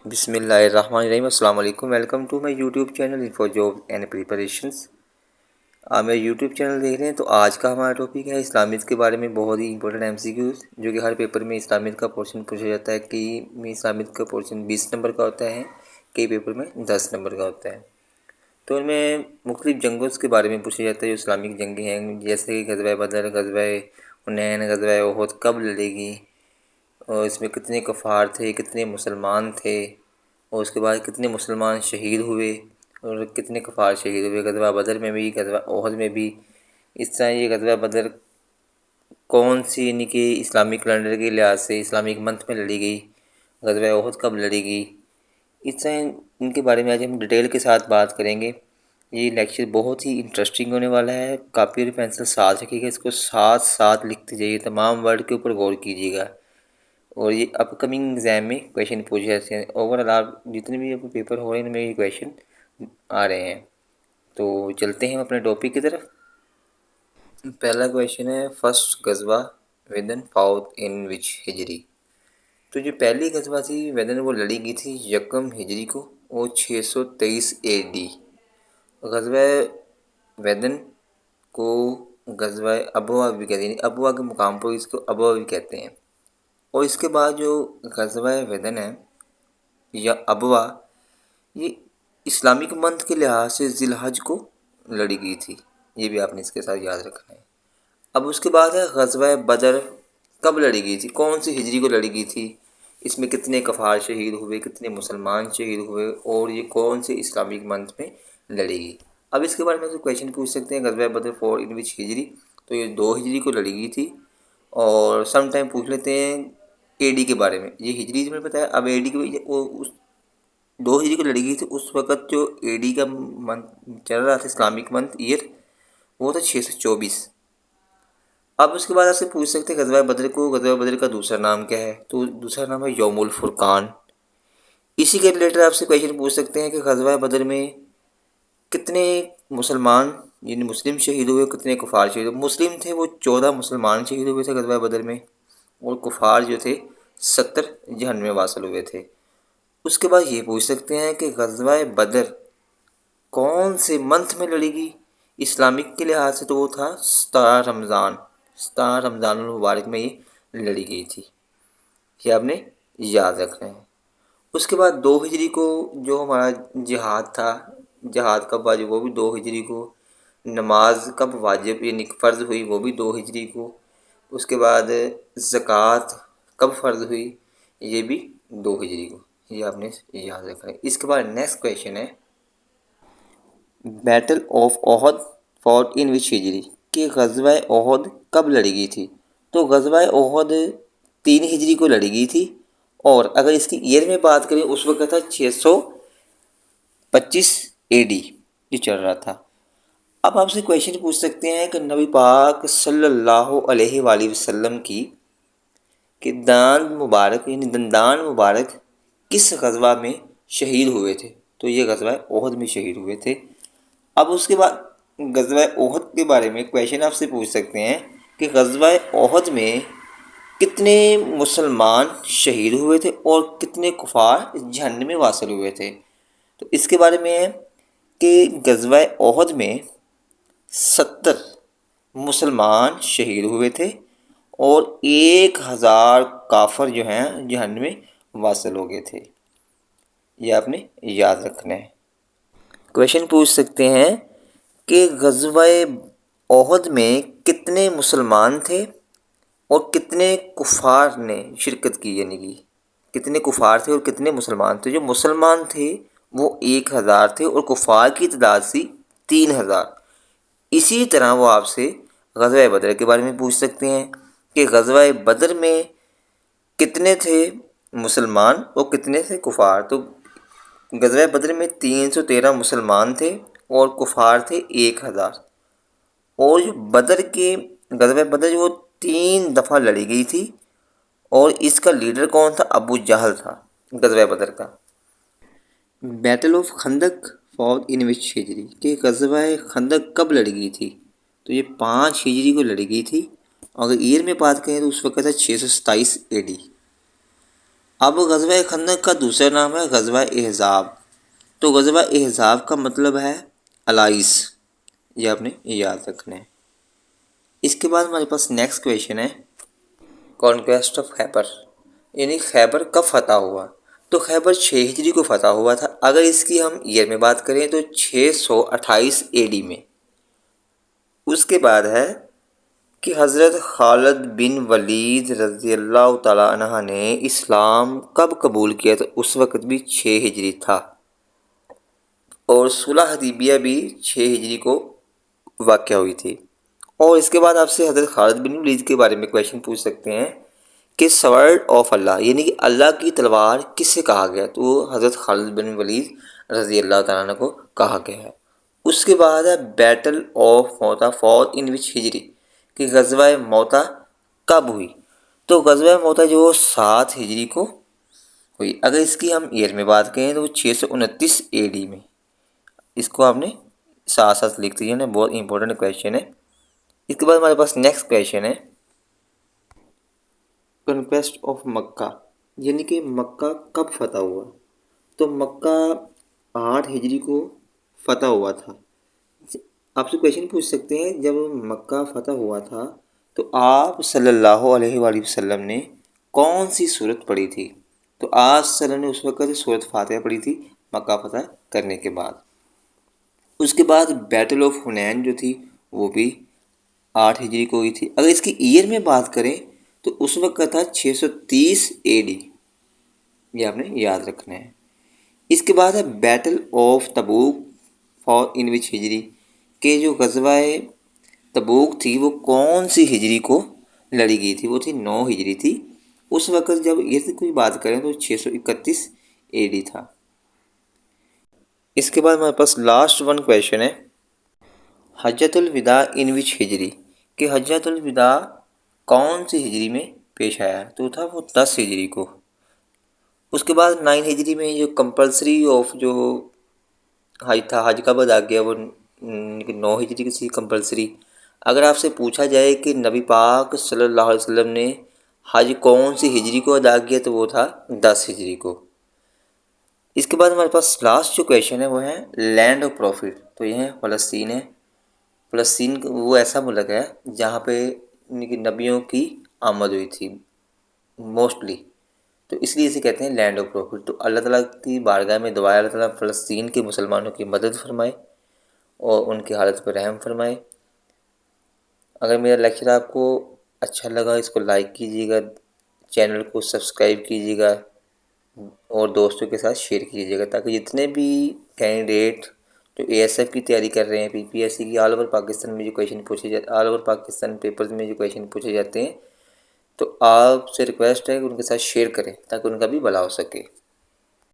بسم اللہ الرحمن الرحیم۔ السلام علیکم، welcome to my YouTube channel info job and preparations. آپ میرے یوٹیوب چینل دیکھ رہے ہیں تو آج کا ہمارا ٹاپک ہے اسلامک کے بارے میں، بہت ہی امپورٹنٹ MCQs جو کہ ہر پیپر میں اسلامک کا پورشن پوچھا جاتا ہے۔ کئی میں اسلامک کا پورشن 20 نمبر کا ہوتا ہے، کئی پیپر میں 10 نمبر کا ہوتا ہے۔ تو ان میں مختلف جنگوں کے بارے میں پوچھا جاتا ہے جو اسلامک جنگیں ہیں، جیسے کہ غزوہ بدر، غزوہ حنین، غزوہ احد کب لڑے گی، اور اس میں کتنے کفار تھے، کتنے مسلمان تھے، اور اس کے بعد کتنے مسلمان شہید ہوئے اور کتنے کفار شہید ہوئے غزوہ بدر میں بھی، غزوہ احد میں بھی۔ اس طرح یہ غزوہ بدر کون سی یعنی کہ اسلامک کیلنڈر کے لحاظ سے اسلامک منتھ میں لڑی گئی، غزوہ احد کب لڑی گئی، اس طرح ان کے بارے میں آج ہم ڈیٹیل کے ساتھ بات کریں گے۔ یہ لیکچر بہت ہی انٹرسٹنگ ہونے والا ہے، کاپی اور پینسل ساتھ رکھیے گا، اس کو ساتھ ساتھ لکھتے جائیے، تمام ورڈ کے اوپر غور کیجیے گا، اور یہ اپ کمنگ ایگزام میں کویشچن پوچھے جاتے ہیں۔ اوور آل آپ جتنے بھی پیپر ہو رہے ہیں ان میں یہ کویشچن آ رہے ہیں۔ تو چلتے ہیں اپنے ٹاپک کی طرف۔ پہلا کویشچن ہے، فرسٹ غزوہ ویدن فاؤٹ ان وچ ہجری۔ تو جو پہلی غزوہ تھی ویدن وہ لڑی گئی تھی یکم ہجری کو اور 623 AD۔ غزوہ ویدن کو غزوہ ابوا بھی کہتے ہیں، ابوا کے مقام پر اس کو ابوا بھی کہتے ہیں۔ اور اس کے بعد جو غزوہ ویدن ہے یا ابوا، یہ اسلامک منتھ کے لحاظ سے ذی الحج کو لڑی گئی تھی، یہ بھی آپ نے اس کے ساتھ یاد رکھنا ہے۔ اب اس کے بعد ہے غزوہ بدر کب لڑی گئی تھی، کون سی ہجری کو لڑی گئی تھی، اس میں کتنے کفار شہید ہوئے، کتنے مسلمان شہید ہوئے، اور یہ کون سے اسلامک منتھ میں لڑی گئی۔ اب اس کے بارے میں کویشچن پوچھ سکتے ہیں، غزوہ بدر فور ان وچ ہجری، تو یہ 2 ہجری کو لڑی گئی تھی۔ اور سم ٹائم پوچھ لیتے ہیں AD کے بارے میں، یہ ہجری جو میں نے بتایا، اب AD کی اس 2 ہجری کو لڑی گئی تھی، اس وقت جو AD کا منتھ چل رہا تھا، اسلامک منتھ ایئر، وہ تھا 624۔ اب اس کے بعد آپ سے پوچھ سکتے ہیں غزوہ بدر کا دوسرا نام کیا ہے، تو دوسرا نام ہے یوم الفرقان۔ اسی کے ریلیٹڈ آپ سے کویشچن پوچھ سکتے ہیں کہ غزوہ بدر میں کتنے مسلمان یعنی مسلم شہید ہوئے، کتنے کفار شہید ہوئے۔ مسلم تھے وہ 14 مسلمان شہید ہوئے تھے غزوہ بدر میں، اور کفار جو تھے 70 جہنم میں واصل ہوئے تھے۔ اس کے بعد یہ پوچھ سکتے ہیں کہ غزوہ بدر کون سے منتھ میں لڑی گئی، اسلامک کے لحاظ سے تو وہ تھا 17 رمضان المبارک میں یہ لڑی گئی تھی، یہ آپ نے یاد رکھنا ہے۔ اس کے بعد 2 ہجری کو جو ہمارا جہاد تھا، جہاد کب واجب، وہ بھی 2 ہجری کو۔ نماز کب واجب یعنی فرض ہوئی، وہ بھی 2 ہجری کو۔ اس کے بعد زکوٰۃ کب فرض ہوئی، یہ بھی 2 ہجری کو، یہ آپ نے یاد رکھنا ہے۔ اس کے بعد نیکسٹ کویشچن ہے، بیٹل آف احد فاؤٹ ان وچ ہجری، کہ غزوہ احد کب لڑی گئی تھی، تو غزوہ احد 3 ہجری کو لڑی گئی تھی، اور اگر اس کی ایئر میں بات کریں اس وقت تھا 625 AD یہ چل رہا تھا۔ اب آپ سے کویشچن پوچھ سکتے ہیں کہ نبی پاک صلی اللہ علیہ وآلہ وسلم کی کہ داند مبارک یعنی دندان مبارک کس غزوہ میں شہید ہوئے تھے، تو یہ غزوہ احد میں شہید ہوئے تھے۔ اب اس کے بعد غزوہ احد کے بارے میں کویشچن آپ سے پوچھ سکتے ہیں کہ غزوہ احد میں کتنے مسلمان شہید ہوئے تھے اور کتنے کفار جہنم میں واصل ہوئے تھے۔ تو اس کے بارے میں ہے کہ غزوہ احد میں 70 مسلمان شہید ہوئے تھے اور 1000 کافر جو ہیں جہنم میں واصل ہو گئے تھے، یہ آپ نے یاد رکھنا ہے۔ کویشچن پوچھ سکتے ہیں کہ غزوہ احد میں کتنے مسلمان تھے اور کتنے کفار نے شرکت کی، یعنی کہ کتنے کفار تھے اور کتنے مسلمان تھے۔ جو مسلمان تھے وہ 1000 تھے اور کفار کی تعداد تھی 3000۔ اسی طرح وہ آپ سے غزوہ بدر کے بارے میں پوچھ سکتے ہیں کہ غزوہ بدر میں کتنے تھے مسلمان اور کتنے تھے کفار، تو غزوہ بدر میں 313 مسلمان تھے اور کفار تھے 1000۔ اور جو غزوہ بدر جو 3 دفعہ لڑی گئی تھی، اور اس کا لیڈر کون تھا، ابو جہل تھا غزوہ بدر کا۔ بیٹل آف خندق فاؤٹ ان وچ ہجری، کہ غزوہ خندق کب لڑی گئی تھی، تو یہ 5 ہجری کو لڑی گئی تھی، اگر ایئر میں بات کریں تو اس وقت تھا 627 AD۔ اب غزوہ خندق کا دوسرا نام ہے غزوہ احزاب. تو غزوہ احزاب کا مطلب ہے الائس، یہ آپ نے یاد رکھنا ہے. اس کے بعد ہمارے پاس نیکسٹ کویشچن ہے کانکویسٹ آف خیبر، یعنی خیبر کب فتح ہوا؟ تو خیبر 6 ہجری کو فتح ہوا تھا. اگر اس کی ہم ایئر میں بات کریں تو 628 AD میں. اس کے بعد ہے کہ حضرت خالد بن ولید رضی اللہ تعالیٰ عنہ نے اسلام کب قبول کیا؟ تو اس وقت بھی 6 ہجری تھا، اور صلح حدیبیہ بھی 6 ہجری کو واقع ہوئی تھی. اور اس کے بعد آپ سے حضرت خالد بن ولید کے بارے میں کویشچن پوچھ سکتے ہیں کہ سورڈ آف اللہ، یعنی کہ اللہ کی تلوار کس سے کہا گیا؟ تو وہ حضرت خالد بن ولید رضی اللہ تعالیٰ عنہ کو کہا گیا ہے. اس کے بعد ہے بیٹل آف موتا فار ان وچ ہجری، کہ غزوہ موتا کب ہوئی؟ تو غزوہ موتا جو 7 ہجری کو ہوئی. اگر اس کی ہم ایئر میں بات کریں تو وہ 629 AD میں. اس کو آپ نے ساتھ ساتھ لکھ دیجیے نا، بہت امپورٹنٹ کویشچن ہے. اس کے بعد ہمارے پاس نیکسٹ کویشچن ہے کنکویسٹ آف مکہ، یعنی کہ مکہ کب فتح ہوا؟ تو مکہ 8 ہجری کو فتح ہوا تھا. آپ سے کویشچن پوچھ سکتے ہیں جب مکہ فتح ہوا تھا تو آپ صلی اللہ علیہ وآلہ وسلم نے کون سی صورت پڑھی تھی؟ تو آپ صلی اللہ علیہ وسلم نے اس وقت صورت فاتحہ پڑھی تھی مکہ فتح کرنے کے بعد. اس کے بعد بیٹل آف حنین جو تھی وہ بھی 8 ہجری کو ہوئی تھی. اگر اس کی ایئر میں بات کریں تو اس وقت تھا 630 AD، یہ آپ نے یاد رکھنا ہے. اس کے بعد ہے بیٹل آف تبوک فار ان وچ ہجری، کہ جو غزوہ تبوک تھی وہ کون سی ہجری کو لڑی گئی تھی؟ وہ تھی 9 ہجری تھی. اس وقت جب یہ کوئی بات کریں تو 631 AD تھا. اس کے بعد ہمارے پاس لاسٹ ون کویشچن ہے حجۃ الوداع ان وچ ہجری، کہ حجۃ الوداع کون سی ہجری میں پیش آیا؟ تو تھا وہ 10 ہجری کو. اس کے بعد 9 ہجری میں جو کمپلسری آف جو حج تھا، حج کب ادا کیا؟ وہ 9 ہجری کی تھی کمپلسری. اگر آپ سے پوچھا جائے کہ نبی پاک صلی اللہ علیہ وسلم نے حج کون سی ہجری کو ادا کیا تو وہ تھا 10 ہجری کو. اس کے بعد ہمارے پاس لاسٹ جو کویشچن ہے وہ ہے لینڈ آف پروفٹ، تو یہ ہے فلسطین ہے. فلسطین وہ ایسا ملک ہے جہاں پہ نبیوں کی آمد ہوئی تھی موسٹلی، تو اس لیے اسے کہتے ہیں لینڈ آف پروفٹ. تو اللہ تعالیٰ کی بارگاہ میں دعا ہے اللہ تعالیٰ فلسطین کے مسلمانوں کی مدد فرمائے اور ان کی حالت پر رحم فرمائے. اگر میرا لیکچر آپ کو اچھا لگا اس کو لائک کیجیے گا، چینل کو سبسکرائب کیجیے گا اور دوستوں کے ساتھ شیئر کیجیے گا، تاکہ جتنے بھی کینڈیڈیٹ جو ASF کی تیاری کر رہے ہیں، PPSC کی، آل اوور پاکستان میں جو کویشچن پوچھے جاتے آل اوور پاکستان پیپرز میں جو کویشچن پوچھے جاتے ہیں، تو آپ سے ریکویسٹ ہے کہ ان کے ساتھ شیئر کریں تاکہ ان کا بھی بھلا ہو سکے.